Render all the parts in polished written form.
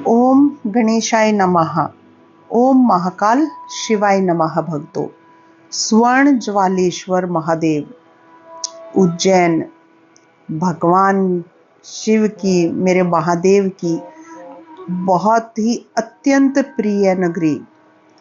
ओम गणेशाय नमः। ओम महाकाल शिवाय नमः। भक्तों, स्वर्ण ज्वालेश्वर महादेव उज्जैन, भगवान शिव की, मेरे महादेव की बहुत ही अत्यंत प्रिय नगरी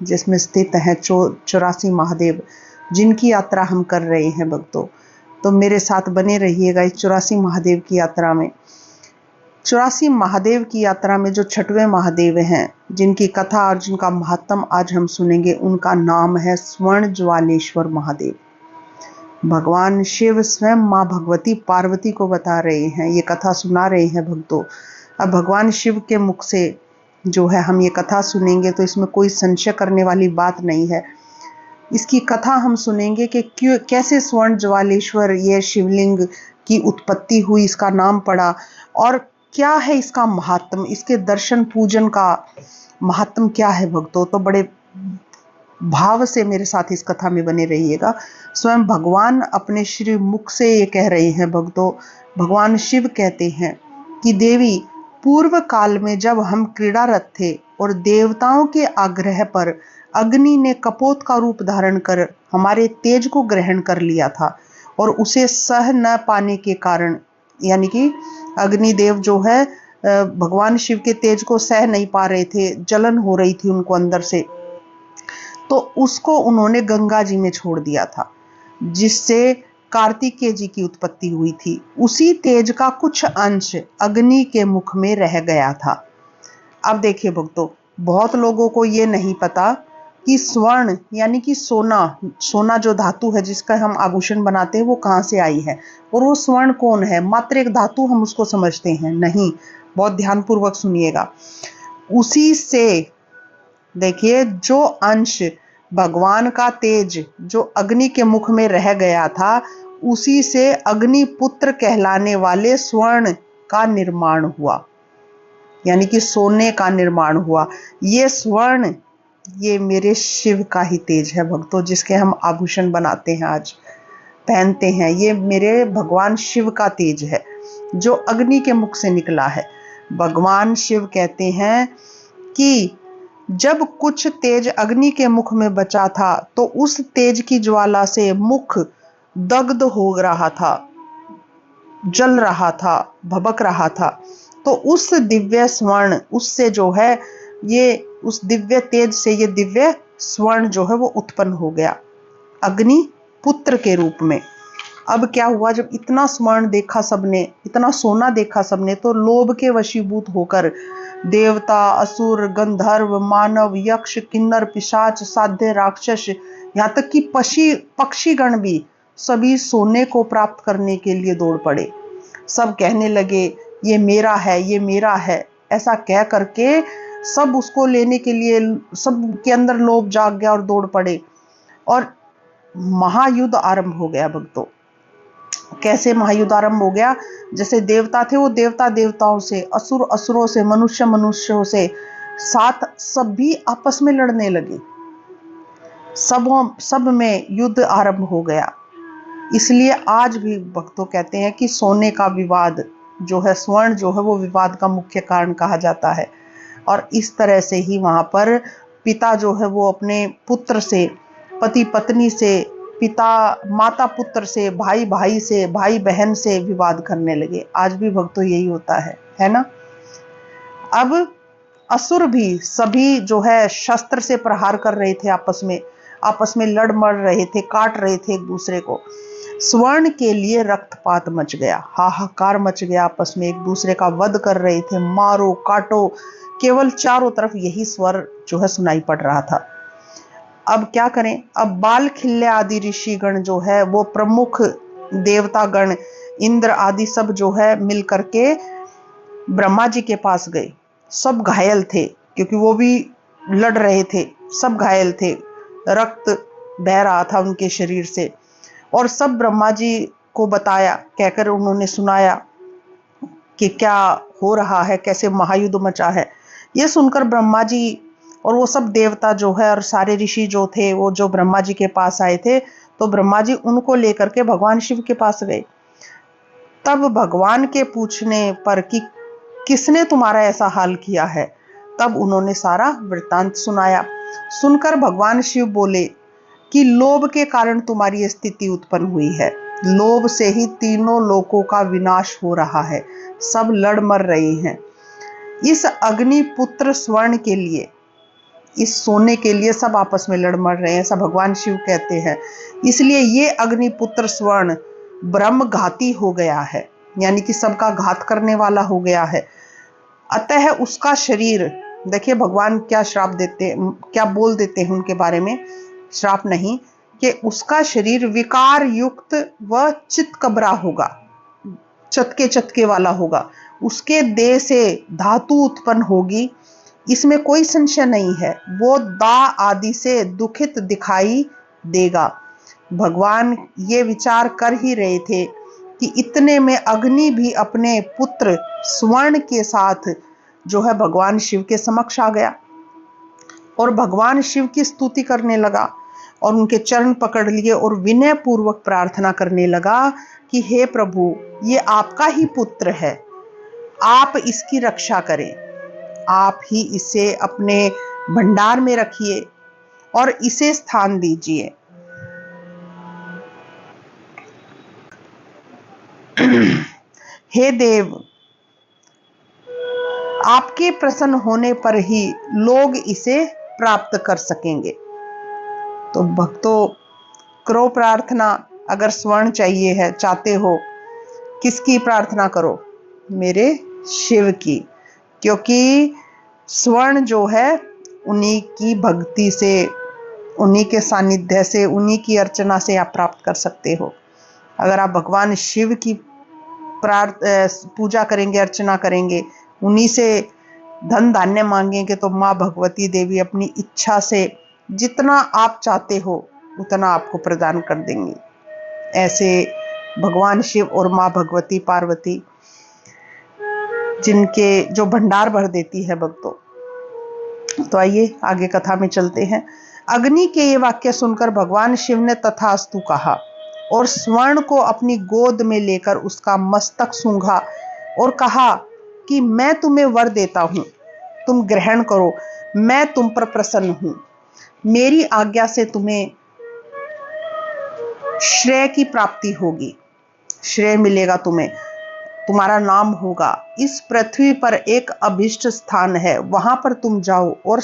जिसमें स्थित है 84 महादेव, जिनकी यात्रा हम कर रहे हैं भक्तों। तो मेरे साथ बने रहिएगा इस 84 महादेव की यात्रा में। 84 महादेव की यात्रा में जो 6वें महादेव हैं, जिनकी कथा और जिनका महत्व आज हम सुनेंगे, उनका नाम है स्वर्ण ज्वालेश्वर महादेव। भगवान शिव स्वयं माँ भगवती पार्वती को बता रहे हैं, ये कथा सुना रहे हैं भक्तों। अब भगवान शिव के मुख से जो है हम ये कथा सुनेंगे तो इसमें कोई संशय करने वाली बात नहीं है। इसकी कथा हम सुनेंगे कि क्यों, कैसे स्वर्ण ज्वालेश्वर ये शिवलिंग की उत्पत्ति हुई, इसका नाम पड़ा, और क्या है इसका महात्म, इसके दर्शन पूजन का महात्म क्या है भक्तों। तो बड़े भाव से मेरे साथ इस कथा में बने रहिएगा। स्वयं भगवान अपने श्री मुख से ये कह रहे हैं भक्तों। भगवान शिव कहते हैं कि देवी, पूर्व काल में जब हम क्रीड़ारत थे और देवताओं के आग्रह पर अग्नि ने कपोत का रूप धारण कर हमारे तेज को ग्रहण कर लिया था, और उसे सह न पाने के कारण, यानी कि अग्निदेव जो है भगवान शिव के तेज को सह नहीं पा रहे थे, जलन हो रही थी उनको अंदर से, तो उसको उन्होंने गंगा जी में छोड़ दिया था, जिससे कार्तिकेय जी की उत्पत्ति हुई थी। उसी तेज का कुछ अंश अग्नि के मुख में रह गया था। अब देखिए भक्तों, बहुत लोगों को ये नहीं पता कि स्वर्ण यानी कि सोना जो धातु है जिसका हम आभूषण बनाते हैं, वो कहाँ से आई है, और वो स्वर्ण कौन है। मात्र एक धातु हम उसको समझते हैं, नहीं, बहुत ध्यानपूर्वक सुनिएगा। उसी से देखिए, जो अंश भगवान का तेज जो अग्नि के मुख में रह गया था, उसी से अग्निपुत्र कहलाने वाले स्वर्ण का निर्माण हुआ, यानी कि सोने का निर्माण हुआ। ये स्वर्ण, ये मेरे शिव का ही तेज है भक्तों, जिसके हम आभूषण बनाते हैं, आज पहनते हैं। ये मेरे भगवान शिव का तेज है जो अग्नि के मुख से निकला है। भगवान शिव कहते हैं कि जब कुछ तेज अग्नि के मुख में बचा था तो उस तेज की ज्वाला से मुख दग्ध हो रहा था, जल रहा था, भभक रहा था। तो उस दिव्य स्वर्ण, उससे जो है ये, उस दिव्य तेज से ये दिव्य स्वर्ण जो है वो उत्पन्न हो गया अग्नि पुत्र के रूप में। अब क्या हुआ, जब इतना स्वर्ण देखा सबने, इतना सोना देखा सबने, तो लोभ के वशीभूत होकर देवता, असुर, गंधर्व, मानव, यक्ष, किन्नर, पिशाच, साध्य, राक्षस, यहाँ तक कि पक्षीगण भी सभी सोने को प्राप्त करने के लिए दौड़ पड़े। सब कहने लगे ये मेरा है, ये मेरा है, ऐसा कह करके सब उसको लेने के लिए, सब के अंदर लोभ जाग गया और दौड़ पड़े, और महायुद्ध आरंभ हो गया भक्तों। कैसे महायुद्ध आरंभ हो गया, जैसे देवता थे वो देवताओं से, असुर असुरों से, मनुष्य मनुष्यों से, साथ सब भी आपस में लड़ने लगे। सब में युद्ध आरंभ हो गया। इसलिए आज भी भक्तों कहते हैं कि सोने का विवाद जो है, स्वर्ण जो है, वो विवाद का मुख्य कारण कहा जाता है। और इस तरह से ही वहां पर पिता जो है वो अपने पुत्र से, पति पत्नी से, पिता माता पुत्र से, भाई भाई से, भाई बहन से विवाद करने लगे। आज भी भक्तों यही होता है ना। अब असुर भी सभी जो है शस्त्र से प्रहार कर रहे थे, आपस में लड़ मर रहे थे, काट रहे थे एक दूसरे को। स्वर्ण के लिए रक्तपात मच गया, हाहाकार मच गया, आपस में एक दूसरे का वध कर रहे थे, मारो काटो, केवल चारों तरफ यही स्वर जो है सुनाई पड़ रहा था। अब क्या करें, अब बाल खिल्ले आदि ऋषिगण जो है, वो प्रमुख देवतागण, इंद्र आदि सब जो है मिल करके ब्रह्मा जी के पास गए। सब घायल थे क्योंकि वो भी लड़ रहे थे, सब घायल थे, रक्त बह रहा था उनके शरीर से, और सब ब्रह्मा जी को बताया, कहकर उन्होंने सुनाया कि क्या हो रहा है, कैसे महायुद्ध मचा है। ये सुनकर ब्रह्मा जी और वो सब देवता जो है और सारे ऋषि जो थे, वो जो ब्रह्मा जी के पास आए थे, तो ब्रह्मा जी उनको लेकर के भगवान शिव के पास गए। तब भगवान के पूछने पर कि किसने तुम्हारा ऐसा हाल किया है, तब उन्होंने सारा वृत्तांत सुनाया। सुनकर भगवान शिव बोले कि लोभ के कारण तुम्हारी ये स्थिति उत्पन्न हुई है। लोभ से ही तीनों लोकों का विनाश हो रहा है, सब लड़ मर रहे हैं। इस अग्निपुत्र स्वर्ण के लिए, इस सोने के लिए सब आपस में लड़ मर रहे हैं, ऐसा भगवान शिव कहते हैं। इसलिए ये अग्निपुत्र स्वर्ण ब्रह्मघाती हो गया है, यानी कि सबका घात करने वाला हो गया है। अतः उसका शरीर, देखिए भगवान क्या श्राप देते, क्या बोल देते हैं उनके बारे में, श्राप नहीं, कि उसका शरीर विकार युक्त व चितकबरा होगा, चटके चटके वाला होगा। उसके देह से धातु उत्पन्न होगी, इसमें कोई संशय नहीं है। वो दा आदि से दुखित दिखाई देगा। भगवान ये विचार कर ही रहे थे कि इतने में अग्नि भी अपने पुत्र स्वर्ण के साथ जो है भगवान शिव के समक्ष आ गया और भगवान शिव की स्तुति करने लगा और उनके चरण पकड़ लिए और विनय पूर्वक प्रार्थना करने लगा कि हे प्रभु, ये आपका ही पुत्र है, आप इसकी रक्षा करें, आप ही इसे अपने भंडार में रखिए और इसे स्थान दीजिए। हे देव, आपके प्रसन्न होने पर ही लोग इसे प्राप्त कर सकेंगे। तो भक्तों, करो प्रार्थना। अगर स्वर्ण चाहिए है, चाहते हो, किसकी प्रार्थना करो? मेरे शिव की, क्योंकि स्वर्ण जो है उन्हीं की भक्ति से, उन्हीं के सानिध्य से, उन्हीं की अर्चना से आप प्राप्त कर सकते हो। अगर आप भगवान शिव की पूजा करेंगे, अर्चना करेंगे, उन्हीं से धन धान्य मांगेंगे, तो माँ भगवती देवी अपनी इच्छा से जितना आप चाहते हो उतना आपको प्रदान कर देंगे। ऐसे भगवान शिव और माँ भगवती पार्वती, जिनके जो भंडार भर देती है भक्तों। तो आइए आगे कथा में चलते हैं। अग्नि के ये वाक्य सुनकर भगवान शिव ने तथास्तु कहा और स्वर्ण को अपनी गोद में लेकर उसका मस्तक सूंघा और कहा कि मैं तुम्हें वर देता हूं, तुम ग्रहण करो, मैं तुम पर प्रसन्न हूं। मेरी आज्ञा से तुम्हें श्रेय की प्राप्ति होगी, श्रेय मिलेगा तुम्हें, तुम्हारा नाम होगा। इस पृथ्वी पर एक अभिष्ट स्थान है, वहां पर तुम जाओ और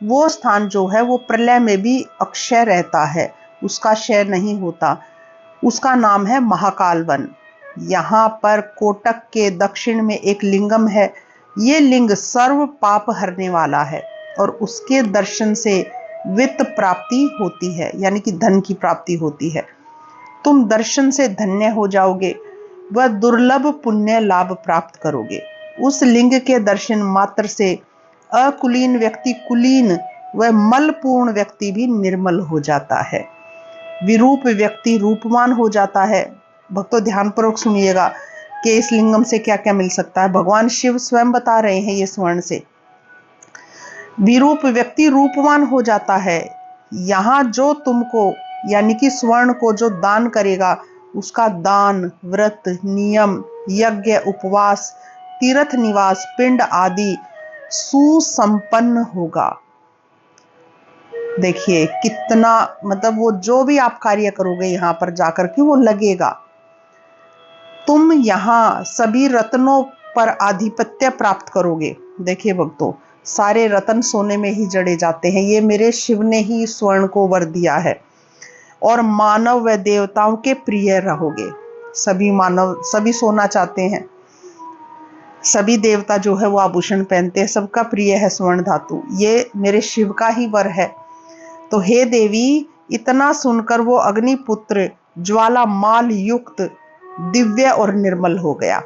वो स्थान जो है वो प्रलय में भी अक्षय रहता है, उसका क्षय नहीं होता। उसका नाम है महाकाल वन। यहाँ पर कोटक के दक्षिण में एक लिंगम है। ये लिंग सर्व पाप हरने वाला है और उसके दर्शन से वित्त प्राप्ति होती है, यानी कि धन की प्राप्ति होती है। तुम दर्शन से धन्य हो जाओगे, वह दुर्लभ पुण्य लाभ प्राप्त करोगे। उस लिंग के दर्शन मात्र से अकुलीन व्यक्ति कुलीन व मलपूर्ण व्यक्ति भी निर्मल हो जाता है, विरूप व्यक्ति रूपवान हो जाता है। भक्तों, ध्यानपूर्वक सुनिएगा कि इस लिंगम से क्या क्या मिल सकता है। भगवान शिव स्वयं बता रहे हैं ये स्वर्ण से। विरूप व्यक्ति रूपवान हो जाता है। यहाँ जो तुमको, यानी कि स्वर्ण को जो दान करेगा, उसका दान, व्रत, नियम, यज्ञ, उपवास, तीर्थ निवास, पिंड आदि सुसंपन्न होगा। देखिए कितना, मतलब वो जो भी आप कार्य करोगे यहाँ पर जाकर के वो लगेगा। तुम यहाँ सभी रत्नों पर आधिपत्य प्राप्त करोगे। देखिए भक्तों, सारे रत्न सोने में ही जड़े जाते हैं। ये मेरे शिव ने ही स्वर्ण को वर दिया है। और मानव व देवताओं के प्रिय रहोगे। सभी मानव, सभी सोना चाहते हैं, सभी देवता जो है वो आभूषण पहनते हैं, सबका प्रिय है स्वर्ण धातु। ये मेरे शिव का ही वर है। तो हे देवी, इतना सुनकर वो अग्निपुत्र ज्वाला माल युक्त दिव्य और निर्मल हो गया।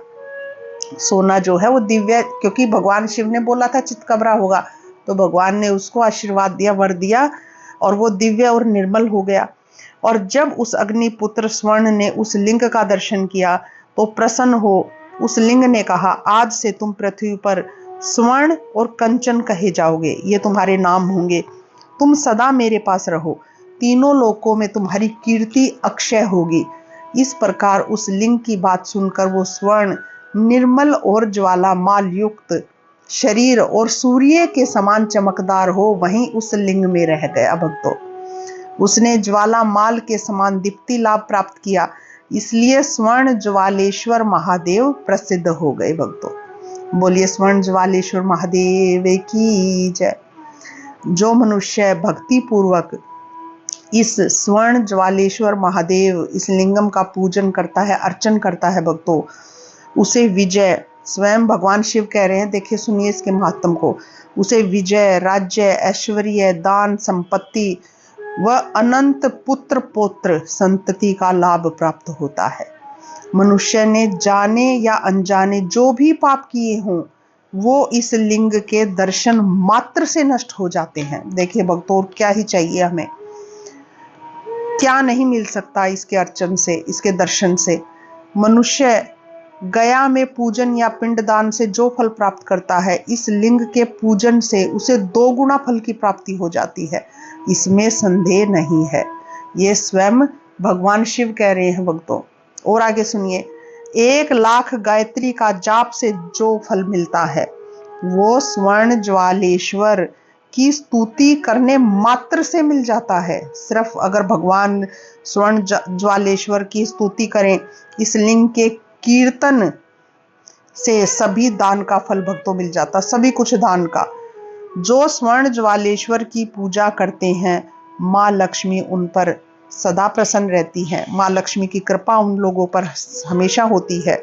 सोना जो है वो दिव्य, क्योंकि भगवान शिव ने बोला था चितकबरा होगा, तो भगवान ने उसको आशीर्वाद दिया, वर दिया, और वो दिव्य और निर्मल हो गया। और जब उस अग्निपुत्र स्वर्ण ने उस लिंग का दर्शन किया तो प्रसन्न हो उस लिंग ने कहा, आज से तुम पृथ्वी पर स्वर्ण और कंचन कहे जाओगे, ये तुम्हारे नाम होंगे। तुम सदा मेरे पास रहो, तीनों लोकों में तुम्हारी कीर्ति अक्षय होगी। इस प्रकार उस लिंग की बात सुनकर वो स्वर्ण निर्मल और ज्वाला माल युक्त शरीर और सूर्य के समान चमकदार हो, वहीं उस लिंग में रह गया भक्तों। उसने ज्वाला माल के समान दीप्ति लाभ प्राप्त किया, इसलिए स्वर्ण ज्वालेश्वर महादेव प्रसिद्ध हो गए भक्तों। बोलिए स्वर्ण ज्वालेश्वर महादेव की जय। जो मनुष्य भक्ति पूर्वक इस स्वर्ण ज्वालेश्वर महादेव इस लिंगम का पूजन करता है, अर्चन करता है भक्तों, उसे विजय, स्वयं भगवान शिव कह रहे हैं, देखिए सुनिए इसके महात्म को, उसे विजय, राज्य, ऐश्वर्य, दान, संपत्ति व अनंत पुत्र पौत्र संतति का लाभ प्राप्त होता है। मनुष्य ने जाने या अनजाने जो भी पाप किए हों, वो इस लिंग के दर्शन मात्र से नष्ट हो जाते हैं। देखिए भक्तों, क्या ही चाहिए हमें, क्या नहीं मिल सकता इसके अर्चन से, इसके दर्शन से। मनुष्य गया में पूजन या पिंडदान से जो फल प्राप्त करता है, इस लिंग के पूजन से उसे 2 गुना फल की प्राप्ति हो जाती है, इसमें संदेह नहीं है। ये स्वयं भगवान शिव कह रहे हैं भक्तों। और आगे सुनिए, 1,00,000 गायत्री का जाप से जो फल मिलता है, वो स्वर्ण ज्वालेश्वर की स्तुति करने मात्र से मिल जाता है। सिर्फ अगर भगवान स्वर्ण ज्वालेश्वर की स्तुति करें, इस लिंग के कीर्तन से सभी दान का फल भक्तों मिल जाता, सभी कुछ दान का। जो स्वर्ण ज्वालेश्वर की पूजा करते हैं, माँ लक्ष्मी उन पर सदा प्रसन्न रहती है। माँ लक्ष्मी की कृपा उन लोगों पर हमेशा होती है।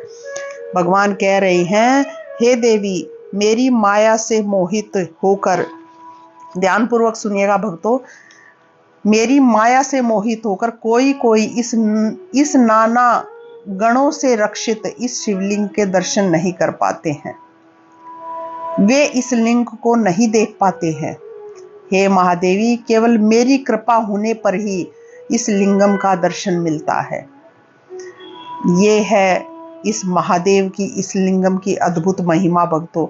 भगवान कह रहे हैं, हे देवी, मेरी माया से मोहित होकर, ध्यानपूर्वक सुनिएगा भक्तों, मेरी माया से मोहित होकर कोई इस नाना गणों से रक्षित इस शिवलिंग के दर्शन नहीं कर पाते हैं, वे इस लिंग को नहीं देख पाते हैं। हे महादेवी, केवल मेरी कृपा होने पर ही इस लिंगम का दर्शन मिलता है। ये है इस महादेव की, इस लिंगम की अद्भुत महिमा भक्तों।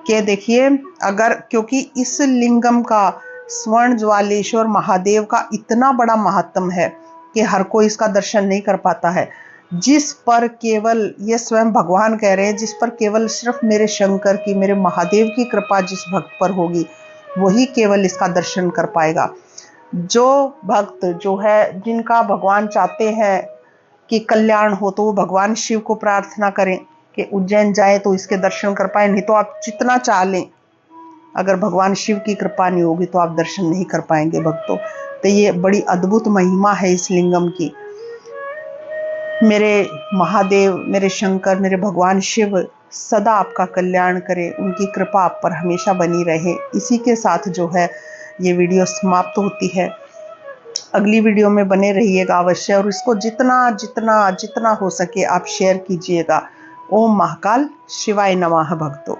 के देखिए, अगर क्योंकि इस लिंगम का, स्वर्ण ज्वालेश्वर महादेव का इतना बड़ा महात्म है कि हर कोई इसका दर्शन नहीं कर पाता है। जिस पर केवल, ये स्वयं भगवान कह रहे हैं, जिस पर केवल सिर्फ मेरे शंकर की, मेरे महादेव की कृपा जिस भक्त पर होगी, वही केवल इसका दर्शन कर पाएगा। जो भक्त जो है, जिनका भगवान चाहते हैं कि कल्याण हो, तो वो भगवान शिव को प्रार्थना करें कि उज्जैन जाए तो इसके दर्शन कर पाए। नहीं तो आप जितना चाह लें, अगर भगवान शिव की कृपा नहीं होगी तो आप दर्शन नहीं कर पाएंगे भक्तों। तो ये बड़ी अद्भुत महिमा है इस लिंगम की। मेरे महादेव, मेरे शंकर, मेरे भगवान शिव सदा आपका कल्याण करें, उनकी कृपा आप पर हमेशा बनी रहे। इसी के साथ जो है ये वीडियो समाप्त होती है। अगली वीडियो में बने रहिएगा अवश्य, और इसको जितना जितना जितना हो सके आप शेयर कीजिएगा। ओम महाकाल शिवाय नमः भक्तों।